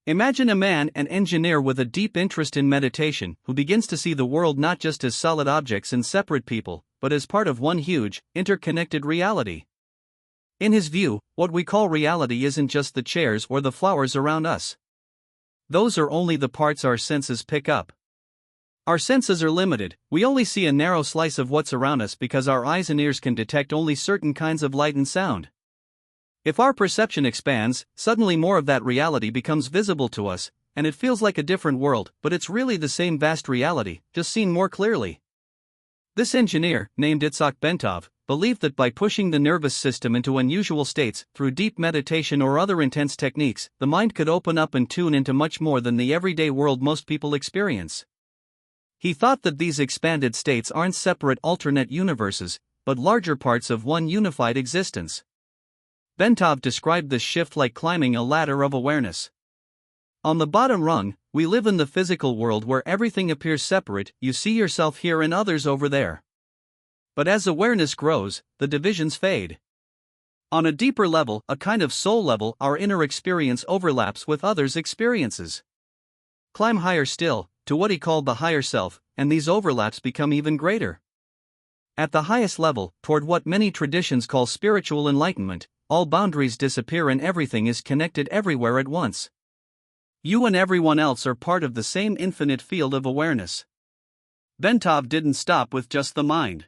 Imagine a man, an engineer with a deep interest in meditation, who begins to see the world not just as solid objects and separate people, but as part of one huge, interconnected reality. In his view, what we call reality isn't just the chairs or the flowers around us. Those are only the parts our senses pick up. Our senses are limited, we only see a narrow slice of what's around us because our eyes and ears can detect only certain kinds of light and sound. If our perception expands, suddenly more of that reality becomes visible to us, and it feels like a different world, but it's really the same vast reality, just seen more clearly. This engineer, named Itzhak Bentov, believed that by pushing the nervous system into unusual states, through deep meditation or other intense techniques, the mind could open up and tune into much more than the everyday world most people experience. He thought that these expanded states aren't separate alternate universes, but larger parts of one unified existence. Bentov described this shift like climbing a ladder of awareness. On the bottom rung, we live in the physical world where everything appears separate, you see yourself here and others over there. But as awareness grows, the divisions fade. On a deeper level, a kind of soul level, our inner experience overlaps with others' experiences. Climb higher still, to what he called the higher self, and these overlaps become even greater. At the highest level, toward what many traditions call spiritual enlightenment, all boundaries disappear and everything is connected everywhere at once. You and everyone else are part of the same infinite field of awareness. Bentov didn't stop with just the mind.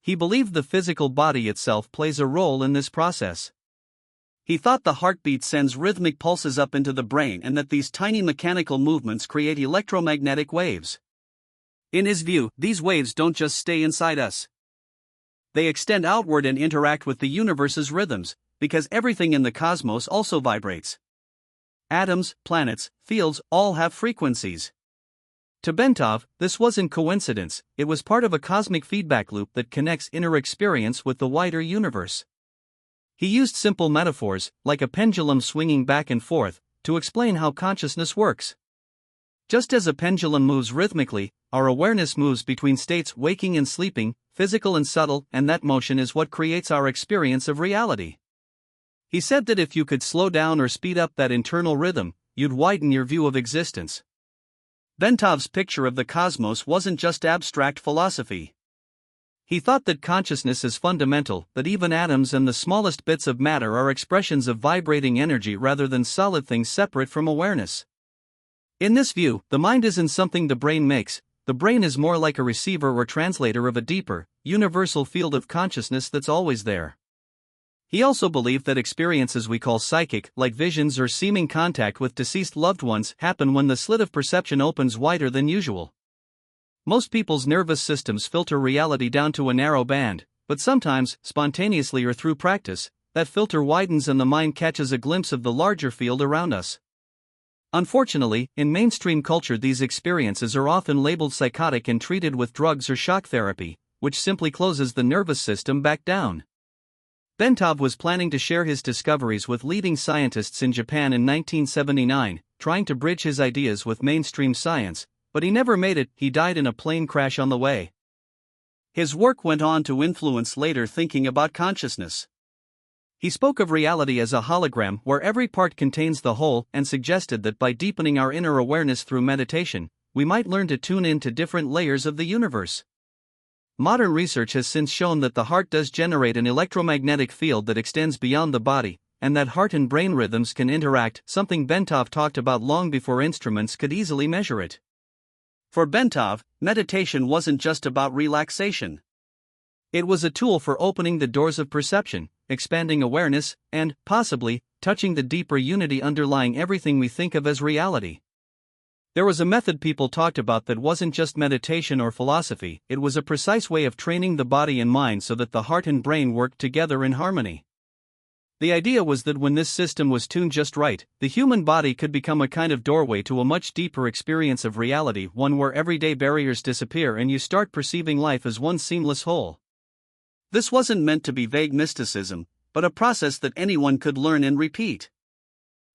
He believed the physical body itself plays a role in this process. He thought the heartbeat sends rhythmic pulses up into the brain and that these tiny mechanical movements create electromagnetic waves. In his view, these waves don't just stay inside us. They extend outward and interact with the universe's rhythms, because everything in the cosmos also vibrates. Atoms, planets, fields, all have frequencies. To Bentov, this wasn't coincidence, it was part of a cosmic feedback loop that connects inner experience with the wider universe. He used simple metaphors, like a pendulum swinging back and forth, to explain how consciousness works. Just as a pendulum moves rhythmically, our awareness moves between states waking and sleeping, physical and subtle, and that motion is what creates our experience of reality. He said that if you could slow down or speed up that internal rhythm, you'd widen your view of existence. Bentov's picture of the cosmos wasn't just abstract philosophy. He thought that consciousness is fundamental, that even atoms and the smallest bits of matter are expressions of vibrating energy rather than solid things separate from awareness. In this view, the mind isn't something the brain makes, the brain is more like a receiver or translator of a deeper, universal field of consciousness that's always there. He also believed that experiences we call psychic, like visions or seeming contact with deceased loved ones, happen when the slit of perception opens wider than usual. Most people's nervous systems filter reality down to a narrow band, but sometimes, spontaneously or through practice, that filter widens and the mind catches a glimpse of the larger field around us. Unfortunately, in mainstream culture these experiences are often labeled psychotic and treated with drugs or shock therapy, which simply closes the nervous system back down. Bentov was planning to share his discoveries with leading scientists in Japan in 1979, trying to bridge his ideas with mainstream science, but he never made it. He died in a plane crash on the way. His work went on to influence later thinking about consciousness. He spoke of reality as a hologram where every part contains the whole, and suggested that by deepening our inner awareness through meditation, we might learn to tune in to different layers of the universe. Modern research has since shown that the heart does generate an electromagnetic field that extends beyond the body, and that heart and brain rhythms can interact, something Bentov talked about long before instruments could easily measure it. For Bentov, meditation wasn't just about relaxation. It was a tool for opening the doors of perception, expanding awareness, and, possibly, touching the deeper unity underlying everything we think of as reality. There was a method people talked about that wasn't just meditation or philosophy, it was a precise way of training the body and mind so that the heart and brain worked together in harmony. The idea was that when this system was tuned just right, the human body could become a kind of doorway to a much deeper experience of reality, one where everyday barriers disappear and you start perceiving life as one seamless whole. This wasn't meant to be vague mysticism, but a process that anyone could learn and repeat.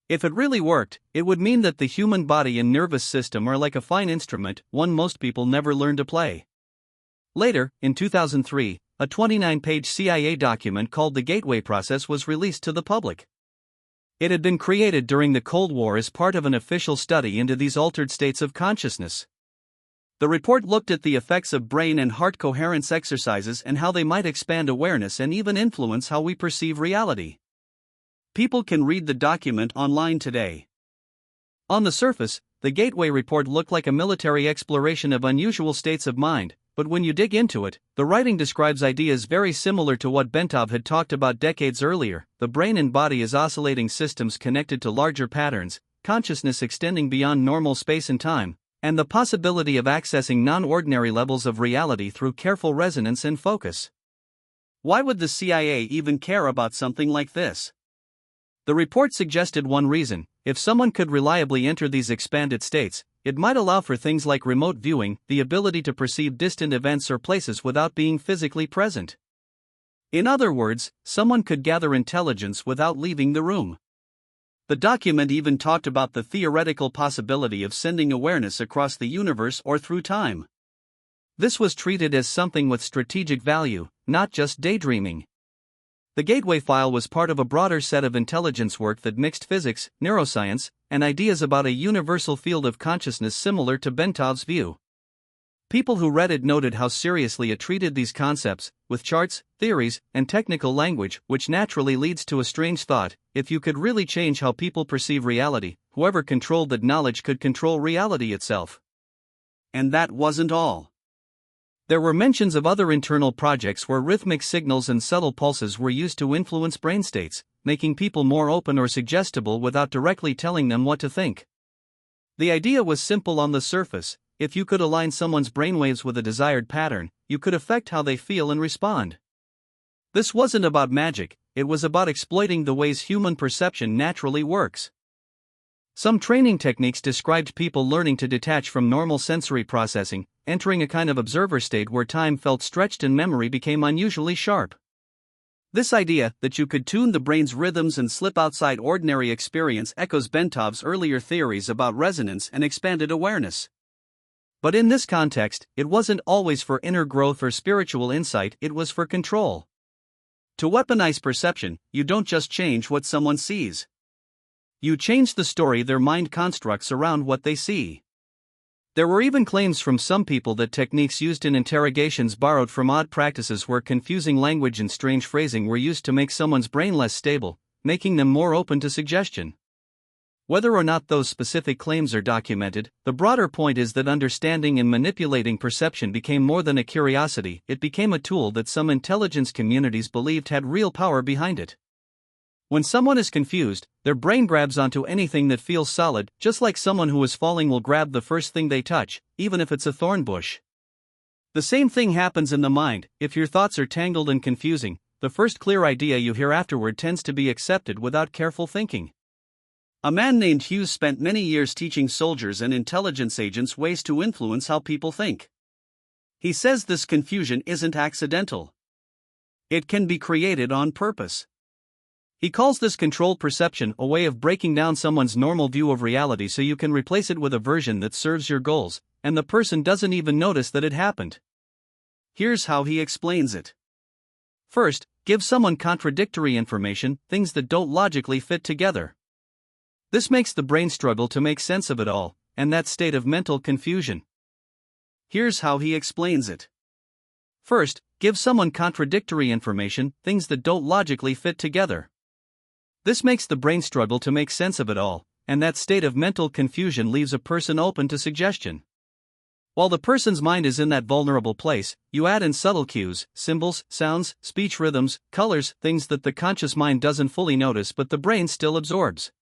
If it really worked, it would mean that the human body and nervous system are like a fine instrument, one most people never learn to play. Later, in 2003, a 29-page CIA document called the Gateway Process was released to the public. It had been created during the Cold War as part of an official study into these altered states of consciousness. The report looked at the effects of brain and heart coherence exercises and how they might expand awareness and even influence how we perceive reality. People can read the document online today. On the surface, the Gateway report looked like a military exploration of unusual states of mind, but when you dig into it, the writing describes ideas very similar to what Bentov had talked about decades earlier: the brain and body as oscillating systems connected to larger patterns, consciousness extending beyond normal space and time, and the possibility of accessing non-ordinary levels of reality through careful resonance and focus. Why would the CIA even care about something like this? The report suggested one reason: if someone could reliably enter these expanded states, it might allow for things like remote viewing, the ability to perceive distant events or places without being physically present. In other words, someone could gather intelligence without leaving the room. The document even talked about the theoretical possibility of sending awareness across the universe or through time. This was treated as something with strategic value, not just daydreaming. The Gateway file was part of a broader set of intelligence work that mixed physics, neuroscience, and ideas about a universal field of consciousness similar to Bentov's view. People who read it noted how seriously it treated these concepts, with charts, theories, and technical language, which naturally leads to a strange thought: if you could really change how people perceive reality, whoever controlled that knowledge could control reality itself. And that wasn't all. There were mentions of other internal projects where rhythmic signals and subtle pulses were used to influence brain states, making people more open or suggestible without directly telling them what to think. The idea was simple on the surface: if you could align someone's brainwaves with a desired pattern, you could affect how they feel and respond. This wasn't about magic, it was about exploiting the ways human perception naturally works. Some training techniques described people learning to detach from normal sensory processing, entering a kind of observer state where time felt stretched and memory became unusually sharp. This idea, that you could tune the brain's rhythms and slip outside ordinary experience, echoes Bentov's earlier theories about resonance and expanded awareness. But in this context, it wasn't always for inner growth or spiritual insight, it was for control. To weaponize perception, you don't just change what someone sees. You change the story their mind constructs around what they see. There were even claims from some people that techniques used in interrogations borrowed from odd practices where confusing language and strange phrasing were used to make someone's brain less stable, making them more open to suggestion. Whether or not those specific claims are documented, the broader point is that understanding and manipulating perception became more than a curiosity, it became a tool that some intelligence communities believed had real power behind it. When someone is confused, their brain grabs onto anything that feels solid, just like someone who is falling will grab the first thing they touch, even if it's a thorn bush. The same thing happens in the mind: if your thoughts are tangled and confusing, the first clear idea you hear afterward tends to be accepted without careful thinking. A man named Hughes spent many years teaching soldiers and intelligence agents ways to influence how people think. He says this confusion isn't accidental. It can be created on purpose. He calls this controlled perception, a way of breaking down someone's normal view of reality so you can replace it with a version that serves your goals, and the person doesn't even notice that it happened. Here's how he explains it. First, give someone contradictory information, things that don't logically fit together. This makes the brain struggle to make sense of it all, and that state of mental confusion. Here's how he explains it. First, give someone contradictory information, things that don't logically fit together. This makes the brain struggle to make sense of it all, and that state of mental confusion leaves a person open to suggestion. While the person's mind is in that vulnerable place, you add in subtle cues, symbols, sounds, speech rhythms, colors, things that the conscious mind doesn't fully notice but the brain still absorbs.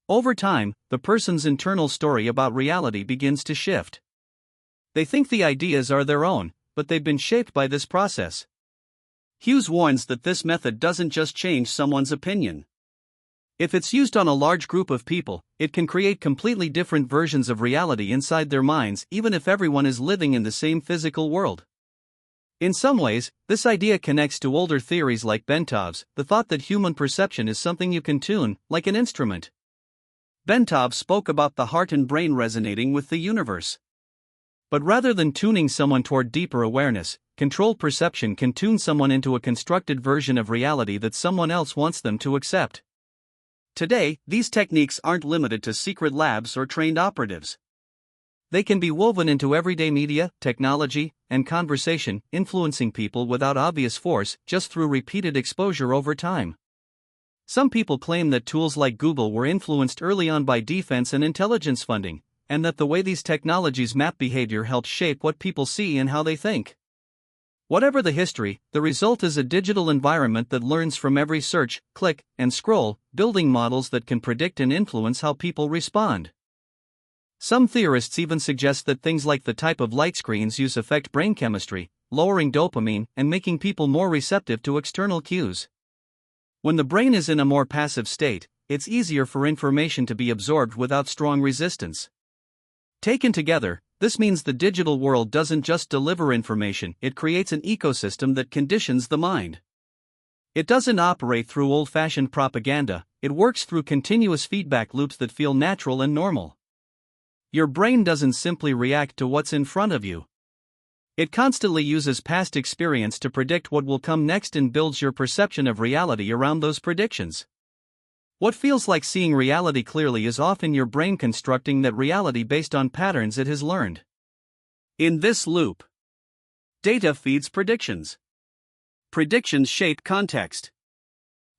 Over time, the person's internal story about reality begins to shift. They think the ideas are their own, but they've been shaped by this process. Hughes warns that this method doesn't just change someone's opinion. If it's used on a large group of people, it can create completely different versions of reality inside their minds, even if everyone is living in the same physical world. In some ways, this idea connects to older theories like Bentov's, the thought that human perception is something you can tune, like an instrument. Bentov spoke about the heart and brain resonating with the universe. But rather than tuning someone toward deeper awareness, controlled perception can tune someone into a constructed version of reality that someone else wants them to accept. Today, these techniques aren't limited to secret labs or trained operatives. They can be woven into everyday media, technology, and conversation, influencing people without obvious force, just through repeated exposure over time. Some people claim that tools like Google were influenced early on by defense and intelligence funding, and that the way these technologies map behavior helps shape what people see and how they think. Whatever the history, the result is a digital environment that learns from every search, click, and scroll, building models that can predict and influence how people respond. Some theorists even suggest that things like the type of light screens use affect brain chemistry, lowering dopamine and making people more receptive to external cues. When the brain is in a more passive state, it's easier for information to be absorbed without strong resistance. Taken together, this means the digital world doesn't just deliver information, it creates an ecosystem that conditions the mind. It doesn't operate through old-fashioned propaganda, it works through continuous feedback loops that feel natural and normal. Your brain doesn't simply react to what's in front of you. It constantly uses past experience to predict what will come next and builds your perception of reality around those predictions. What feels like seeing reality clearly is often your brain constructing that reality based on patterns it has learned. In this loop, data feeds predictions. Predictions shape context.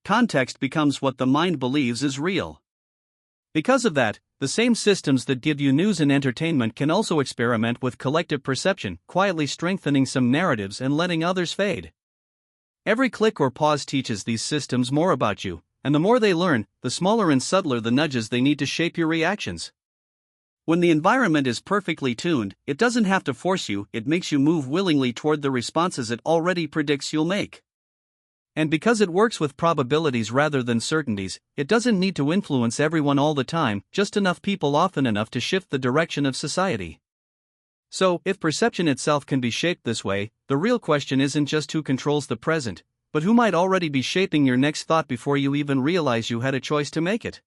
Context becomes what the mind believes is real. Because of that, the same systems that give you news and entertainment can also experiment with collective perception, quietly strengthening some narratives and letting others fade. Every click or pause teaches these systems more about you, and the more they learn, the smaller and subtler the nudges they need to shape your reactions. When the environment is perfectly tuned, it doesn't have to force you, it makes you move willingly toward the responses it already predicts you'll make. And because it works with probabilities rather than certainties, it doesn't need to influence everyone all the time, just enough people often enough to shift the direction of society. So, if perception itself can be shaped this way, the real question isn't just who controls the present, but who might already be shaping your next thought before you even realize you had a choice to make it.